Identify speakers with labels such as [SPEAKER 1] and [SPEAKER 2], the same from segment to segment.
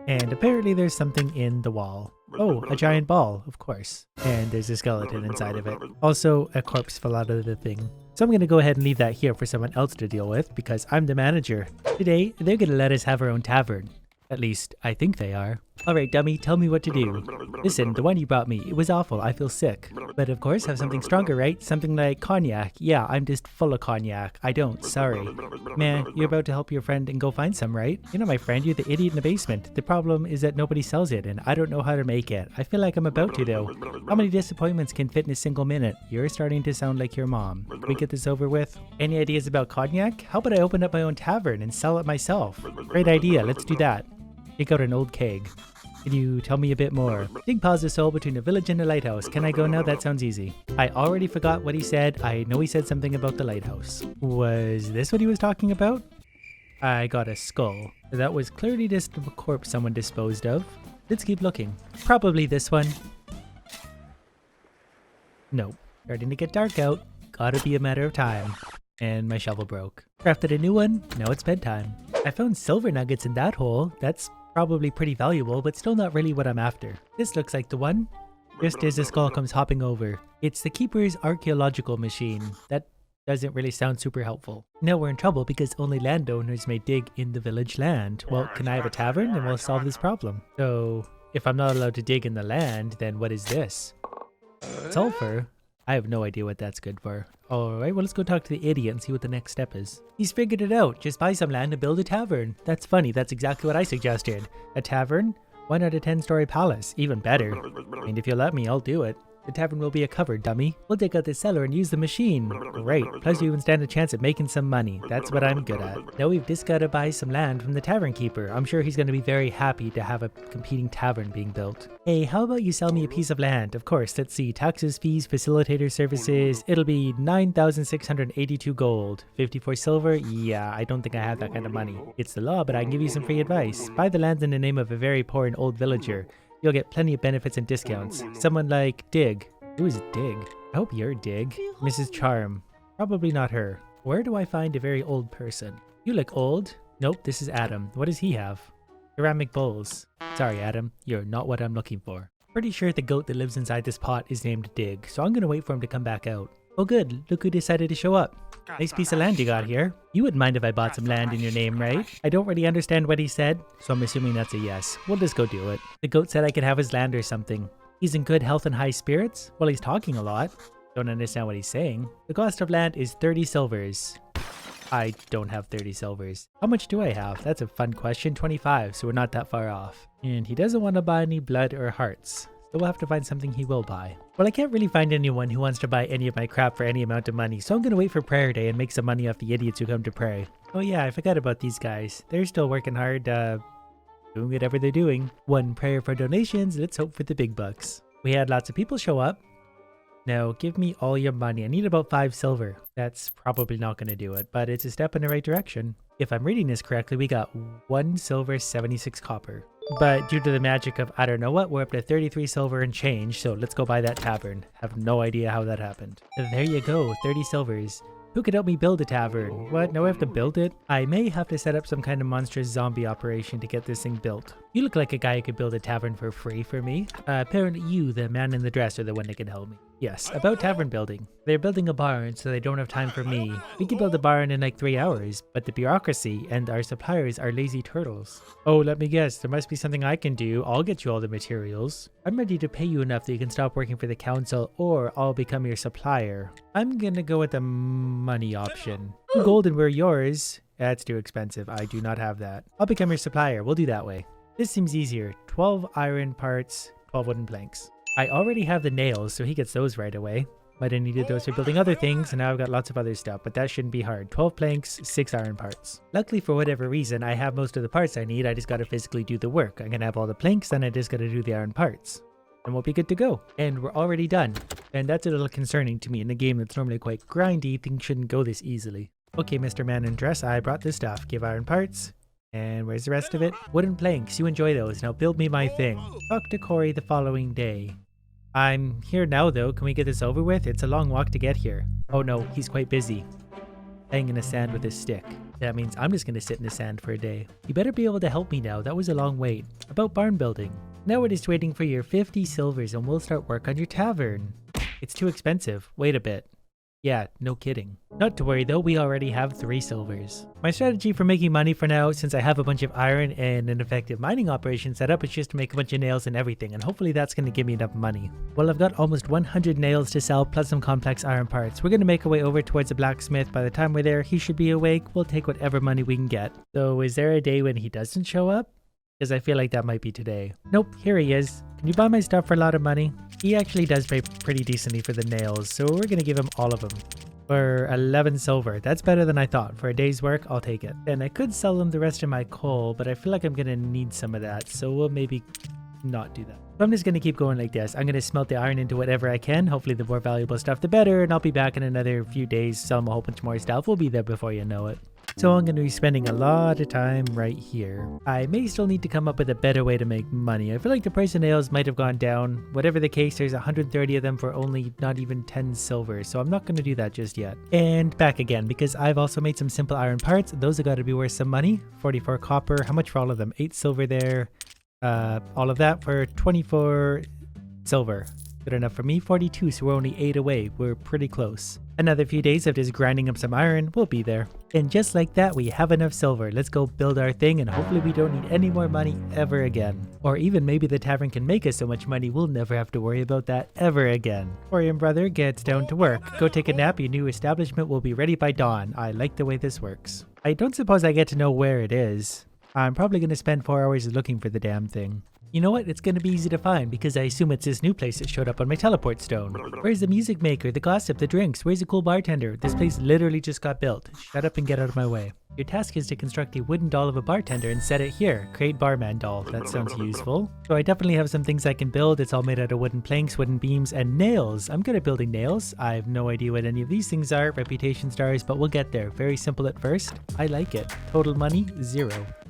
[SPEAKER 1] And apparently there's something in the wall. Oh, a giant ball, of course. And there's a skeleton inside of it. Also, a corpse fell out of the thing. So I'm going to go ahead and leave that here for someone else to deal with because I'm the manager. Today, they're going to let us have our own tavern. At least, I think they are. Alright, dummy, tell me what to do. Listen, the one you brought me, it was awful, I feel sick. But of course, have something stronger, right? Something like cognac. Yeah, I'm just full of cognac. I don't, sorry. Man, you're about to help your friend and go find some, right? You know my friend, you're the idiot in the basement. The problem is that nobody sells it, and I don't know how to make it. I feel like I'm about to, though. How many disappointments can fit in a single minute? You're starting to sound like your mom. Can we get this over with? Any ideas about cognac? How about I open up my own tavern and sell it myself? Great idea, let's do that. Take out an old keg. Can you tell me a bit more? Dig paws a soul between a village and a lighthouse. Can I go now? That sounds easy. I already forgot what he said. I know he said something about the lighthouse. Was this what he was talking about? I got a skull. That was clearly just a corpse someone disposed of. Let's keep looking. Probably this one. Nope. Starting to get dark out. Gotta be a matter of time. And my shovel broke. Crafted a new one. Now it's bedtime. I found silver nuggets in that hole. That's probably pretty valuable, but still not really what I'm after. This looks like the one. Just as the skull comes hopping over. It's the keeper's archaeological machine. That doesn't really sound super helpful. Now we're in trouble because only landowners may dig in the village land. Well, can I have a tavern and we'll solve this problem? So, if I'm not allowed to dig in the land, then what is this? Sulfur? I have no idea what that's good for. Alright, well let's go talk to the idiot and see what the next step is. He's figured it out. Just buy some land and build a tavern. That's funny, that's exactly what I suggested. A tavern? Why not a 10-story palace? Even better. And if you let me, I'll do it. The tavern will be a cover, dummy. We'll take out the cellar and use the machine. Great, plus you even stand a chance at making some money. That's what I'm good at. Now we've just gotta buy some land from the tavern keeper. I'm sure he's gonna be very happy to have a competing tavern being built. Hey, how about you sell me a piece of land? Of course, let's see. Taxes, fees, facilitator services. It'll be 9,682 gold. 54 silver? Yeah, I don't think I have that kind of money. It's the law, but I can give you some free advice. Buy the land in the name of a very poor and old villager. You'll get plenty of benefits and discounts. Someone like Dig. Who is Dig? I hope you're Dig. Mrs. Charm. Probably not her. Where do I find a very old person? You look old. Nope, this is Adam. What does he have? Ceramic bowls. Sorry, Adam. You're not what I'm looking for. Pretty sure the goat that lives inside this pot is named Dig, so I'm gonna wait for him to come back out. Oh good, look who decided to show up. Nice piece of land you got here. You wouldn't mind if I bought some land in your name, right? I don't really understand what he said, so I'm assuming that's a yes. We'll just go do it. The goat said I could have his land or something. He's in good health and high spirits? Well, he's talking a lot. Don't understand what he's saying. The cost of land is 30 silvers. I don't have 30 silvers. How much do I have? That's a fun question. 25, so we're not that far off. And he doesn't want to buy any blood or hearts. So we'll have to find something he will buy. Well, I can't really find anyone who wants to buy any of my crap for any amount of money, so I'm gonna wait for prayer day and make some money off the idiots who come to pray. Oh yeah, I forgot about these guys. They're still working hard, doing whatever they're doing. One prayer for donations, let's hope for the big bucks. We had lots of people show up. Now, give me all your money. I need about 5 silver. That's probably not gonna do it, but it's a step in the right direction. If I'm reading this correctly, we got 1 silver, 76 copper. But due to the magic of I don't know what, we're up to 33 silver and change, so let's go buy that tavern. Have no idea how that happened. There you go, 30 silvers. Who could help me build a tavern? What, now I have to build it? I may have to set up some kind of monstrous zombie operation to get this thing built. You look like a guy who could build a tavern for free for me. Apparently you, the man in the dress, are the one that can help me. Yes, about tavern building. They're building a barn, so they don't have time for me. We can build a barn in like 3 hours, but the bureaucracy and our suppliers are lazy turtles. Oh, let me guess, there must be something I can do. I'll get you all the materials. I'm ready to pay you enough that you can stop working for the council, or I'll become your supplier. I'm gonna go with the money option. 2 gold and we're yours. That's too expensive. I do not have that. I'll become your supplier. We'll do that way. This seems easier. 12 iron parts, 12 wooden planks. I already have the nails, so he gets those right away. But I needed those for building other things, and now I've got lots of other stuff, but that shouldn't be hard. 12 planks, 6 iron parts. Luckily, for whatever reason, I have most of the parts I need. I just gotta physically do the work. I'm gonna have all the planks, then I just gotta do the iron parts. And we'll be good to go. And we're already done. And that's a little concerning to me. In a game that's normally quite grindy, things shouldn't go this easily. Okay, Mr. Man in Dress, I brought this stuff. Give iron parts. And where's the rest of it? Wooden planks, you enjoy those. Now build me my thing. Talk to Corey the following day. I'm here now though, can we get this over with? It's a long walk to get here. Oh no, he's quite busy. Laying in the sand with his stick. That means I'm just going to sit in the sand for a day. You better be able to help me now. That was a long wait. About barn building. Now we're just waiting for your 50 silvers and we'll start work on your tavern. It's too expensive. Wait a bit. Yeah, no kidding. Not to worry though, we already have 3 silvers. My strategy for making money for now, since I have a bunch of iron and an effective mining operation set up, is just to make a bunch of nails and everything, and hopefully that's going to give me enough money. Well, I've got almost 100 nails to sell plus some complex iron parts. We're going to make our way over towards the blacksmith. By the time we're there, he should be awake. We'll take whatever money we can get. So is there a day when he doesn't show up? Because I feel like that might be today. Nope, here he is. Can you buy my stuff for a lot of money? He actually does pay pretty decently for the nails, so we're going to give him all of them. For 11 silver. That's better than I thought. For a day's work, I'll take it. And I could sell him the rest of my coal, but I feel like I'm going to need some of that, so we'll maybe not do that. So I'm just going to keep going like this. I'm going to smelt the iron into whatever I can. Hopefully the more valuable stuff, the better, and I'll be back in another few days, sell him a whole bunch more stuff. We'll be there before you know it. So I'm going to be spending a lot of time right here. I may still need to come up with a better way to make money. I feel like the price of nails might have gone down. Whatever the case, there's 130 of them for only not even 10 silver. So I'm not going to do that just yet. And back again, because I've also made some simple iron parts. Those have got to be worth some money. 44 copper. How much for all of them? 8 silver there. All of that for 24 silver. Good enough for me. 42, so we're only 8 away. We're pretty close. Another few days of just grinding up some iron, we'll be there. And just like that, we have enough silver. Let's go build our thing, and hopefully we don't need any more money ever again. Or even maybe the tavern can make us so much money we'll never have to worry about that ever again. Orion brother gets down to work. Go take a nap. Your new establishment will be ready by dawn. I like the way this works. I don't suppose I get to know where it is. I'm probably going to spend 4 hours looking for the damn thing. You know what? It's going to be easy to find because I assume it's this new place that showed up on my teleport stone. Where's the music maker, the gossip, the drinks? Where's the cool bartender? This place literally just got built. Shut up and get out of my way. Your task is to construct a wooden doll of a bartender and set it here. Create Barman Doll. That sounds useful. So I definitely have some things I can build. It's all made out of wooden planks, wooden beams, and nails. I'm good at building nails. I have no idea what any of these things are, reputation stars, but we'll get there. Very simple at first. I like it. Total money, 0.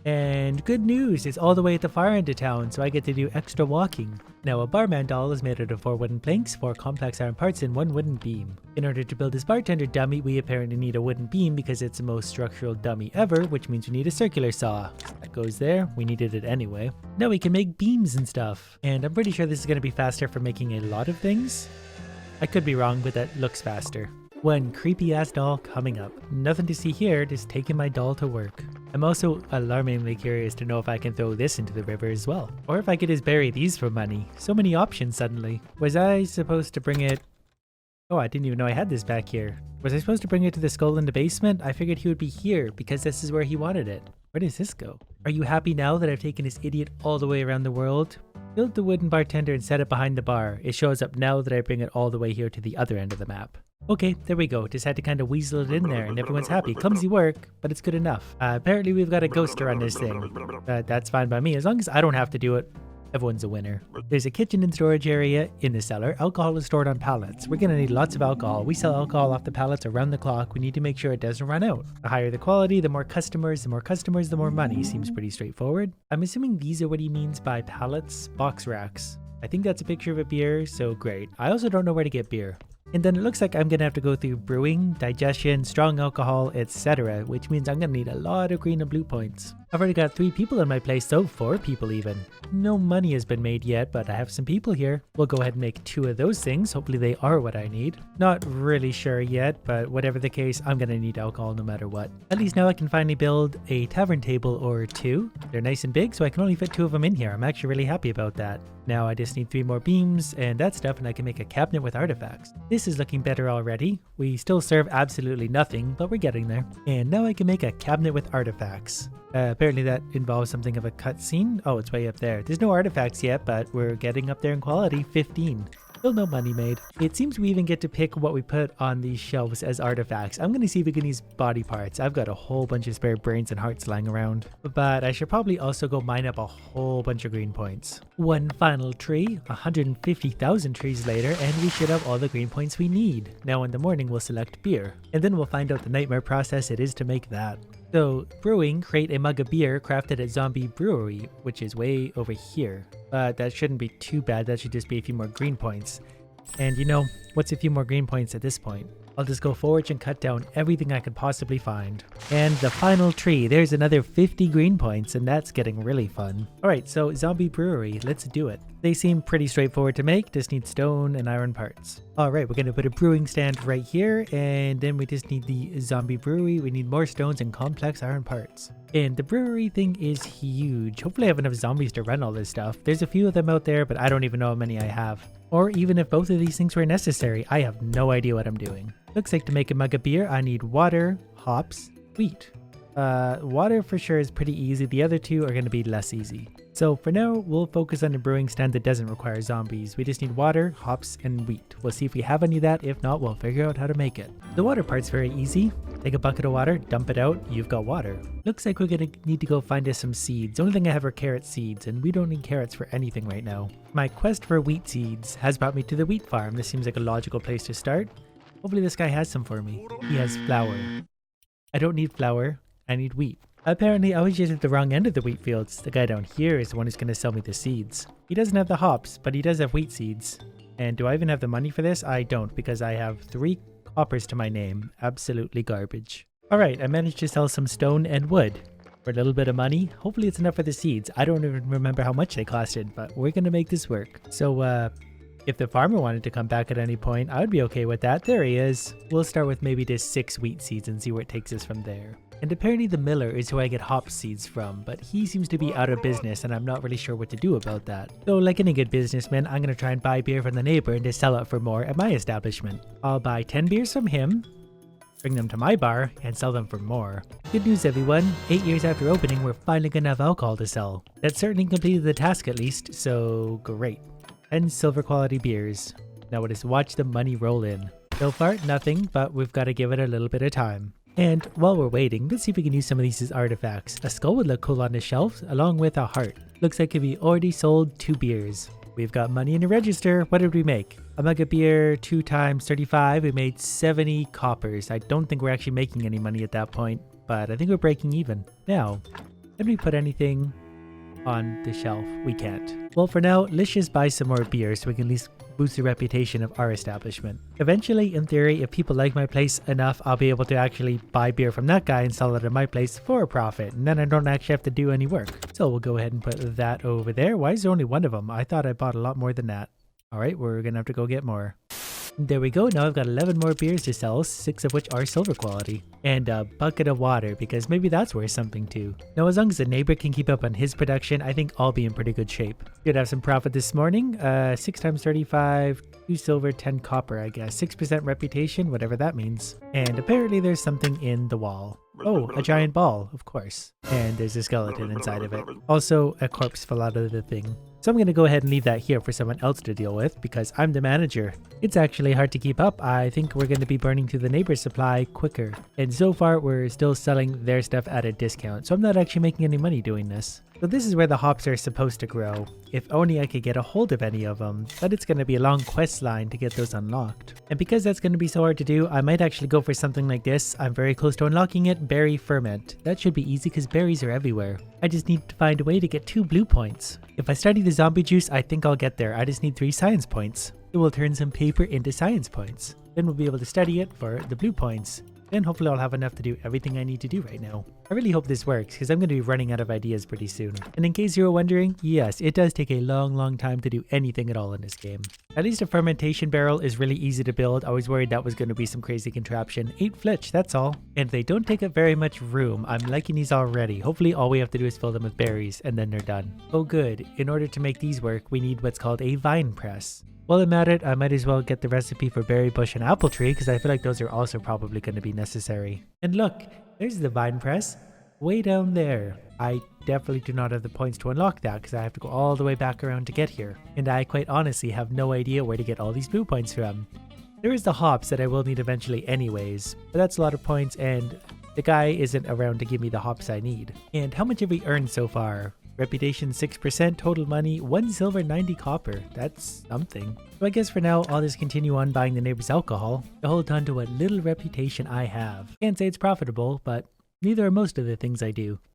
[SPEAKER 1] And good news, it's all the way at the far end of town, so I get to do extra walking. Now a barman doll is made out of 4 wooden planks, 4 complex iron parts, and 1 wooden beam. In order to build this bartender dummy, we apparently need a wooden beam because it's the most structural dummy ever, which means we need a circular saw. That goes there, we needed it anyway. Now we can make beams and stuff, and I'm pretty sure this is going to be faster for making a lot of things. I could be wrong, but that looks faster. One creepy ass doll coming up. Nothing to see here, just taking my doll to work. I'm also alarmingly curious to know if I can throw this into the river as well. Or if I could just bury these for money. So many options suddenly. Was I supposed to bring it? Oh, I didn't even know I had this back here. Was I supposed to bring it to the skull in the basement? I figured he would be here because this is where he wanted it. Where does this go? Are you happy now that I've taken this idiot all the way around the world? Build the wooden bartender and set it behind the bar. It shows up now that I bring it all the way here to the other end of the map. Okay, there we go. Just had to kind of weasel it in there and everyone's happy. Clumsy work, but it's good enough. Apparently we've got a ghoster on this thing. That's fine by me. As long as I don't have to do it, everyone's a winner. There's a kitchen and storage area in the cellar. Alcohol is stored on pallets. We're going to need lots of alcohol. We sell alcohol off the pallets around the clock. We need to make sure it doesn't run out. The higher the quality, the more customers. The more customers, the more money. Seems pretty straightforward. I'm assuming these are what he means by pallets. Box racks. I think that's a picture of a beer, so great. I also don't know where to get beer. And then it looks like I'm going to have to go through brewing, digestion, strong alcohol, etc. Which means I'm going to need a lot of green and blue points. I've already got 3 people in my place, so 4 people even. No money has been made yet, but I have some people here. We'll go ahead and make 2 of those things. Hopefully they are what I need. Not really sure yet, but whatever the case, I'm going to need alcohol no matter what. At least now I can finally build a tavern table or 2. They're nice and big, so I can only fit 2 of them in here. I'm actually really happy about that. Now I just need 3 more beams and that stuff, and I can make a cabinet with artifacts. This is looking better already. We still serve absolutely nothing, but we're getting there. And now I can make a cabinet with artifacts. Apparently that involves something of a cutscene. Oh, it's way up there. There's no artifacts yet, but we're getting up there in quality. 15. Still no money made. It seems we even get to pick what we put on these shelves as artifacts. I'm going to see if we can use body parts. I've got a whole bunch of spare brains and hearts lying around. But I should probably also go mine up a whole bunch of green points. One final tree, 150,000 trees later, and we should have all the green points we need. Now in the morning we'll select beer. And then we'll find out the nightmare process it is to make that. So, brewing, create a mug of beer crafted at Zombie Brewery, which is way over here. But that shouldn't be too bad, that should just be a few more green points. And you know, what's a few more green points at this point? I'll just go forage and cut down everything I could possibly find. And the final tree, there's another 50 green points, and that's getting really fun. Alright, so zombie brewery, let's do it. They seem pretty straightforward to make, just need stone and iron parts. Alright, we're gonna put a brewing stand right here, and then we just need the zombie brewery. We need more stones and complex iron parts. And the brewery thing is huge. Hopefully I have enough zombies to run all this stuff. There's a few of them out there, but I don't even know how many I have. Or even if both of these things were necessary, I have no idea what I'm doing. Looks like to make a mug of beer, I need water, hops, wheat. Water for sure is pretty easy. The other two are going to be less easy. So for now, we'll focus on a brewing stand that doesn't require zombies. We just need water, hops, and wheat. We'll see if we have any of that. If not, we'll figure out how to make it. The water part's very easy. Take a bucket of water, dump it out, you've got water. Looks like we're going to need to go find us some seeds. The only thing I have are carrot seeds, and we don't need carrots for anything right now. My quest for wheat seeds has brought me to the wheat farm. This seems like a logical place to start. Hopefully this guy has some for me. He has flour. I don't need flour. I need wheat. Apparently I was just at the wrong end of the wheat fields. The guy down here is the one who's going to sell me the seeds. He doesn't have the hops, but he does have wheat seeds. And do I even have the money for this? I don't, because I have 3 coppers to my name. Absolutely garbage. Alright, I managed to sell some stone and wood for a little bit of money. Hopefully it's enough for the seeds. I don't even remember how much they costed, but we're going to make this work. So, if the farmer wanted to come back at any point, I would be okay with that. There he is. We'll start with maybe just 6 wheat seeds and see where it takes us from there. And apparently the miller is who I get hop seeds from, but he seems to be out of business and I'm not really sure what to do about that. So like any good businessman, I'm going to try and buy beer from the neighbor and just sell it for more at my establishment. I'll buy 10 beers from him, bring them to my bar, and sell them for more. Good news everyone, 8 years after opening, we're finally going to have alcohol to sell. That certainly completed the task at least, so great. 10 silver quality beers. Now we'll just watch the money roll in. So far, nothing, but we've got to give it a little bit of time. And while we're waiting, let's see if we can use some of these as artifacts. A skull would look cool on the shelf, along with a heart. Looks like we already sold 2 beers. We've got money in the register. What did we make? A mug of beer, 2 times 35. We made 70 coppers. I don't think we're actually making any money at that point, but I think we're breaking even. Now, can we put anything on the shelf? We can't. Well, for now, let's just buy some more beer so we can at least boost the reputation of our establishment. Eventually, in theory, if people like my place enough, I'll be able to actually buy beer from that guy and sell it at my place for a profit, and then I don't actually have to do any work. So we'll go ahead and put that over there. Why is there only one of them? I thought I bought a lot more than that. Alright, we're gonna have to go get more. There we go. Now I've got 11 more beers to sell, 6 of which are silver quality. And a bucket of water, because maybe that's worth something too. Now as long as the neighbor can keep up on his production, I think I'll be in pretty good shape. Should have some profit this morning. 6 times 35, 2 silver, 10 copper, I guess. 6% reputation, whatever that means. And apparently there's something in the wall. Oh, a giant ball, of course. And there's a skeleton inside of it. Also, a corpse fell out of the thing. So I'm going to go ahead and leave that here for someone else to deal with because I'm the manager. It's actually hard to keep up. I think we're going to be burning through the neighbor's supply quicker. And so far, we're still selling their stuff at a discount. So I'm not actually making any money doing this. So this is where the hops are supposed to grow. If only I could get a hold of any of them. But it's going to be a long quest line to get those unlocked. And because that's going to be so hard to do, I might actually go for something like this. I'm very close to unlocking it. Berry Ferment. That should be easy because berries are everywhere. I just need to find a way to get 2 blue points. If I study the zombie juice, I think I'll get there. I just need 3 science points. It will turn some paper into science points. Then we'll be able to study it for the blue points. Then hopefully I'll have enough to do everything I need to do right now. I really hope this works because I'm going to be running out of ideas pretty soon. And in case you were wondering, yes, it does take a long time to do anything at all in this game. At least a fermentation barrel is really easy to build. I was worried that was going to be some crazy contraption. 8 flitch, that's all. And they don't take up very much room. I'm liking these already. Hopefully all we have to do is fill them with berries and then they're done. Oh good, in order to make these work, we need what's called a vine press. While I'm at it, I might as well get the recipe for berry bush and apple tree because I feel like those are also probably going to be necessary. And look, there's the vine press way down there. I definitely do not have the points to unlock that because I have to go all the way back around to get here. And I quite honestly have no idea where to get all these blue points from. There is the hops that I will need eventually anyways, but that's a lot of points and the guy isn't around to give me the hops I need. And how much have we earned so far? Reputation 6%, total money 1 silver 90 copper. That's something. So I guess for now I'll just continue on buying the neighbor's alcohol to hold on to what little reputation I have. Can't say it's profitable, but neither are most of the things I do.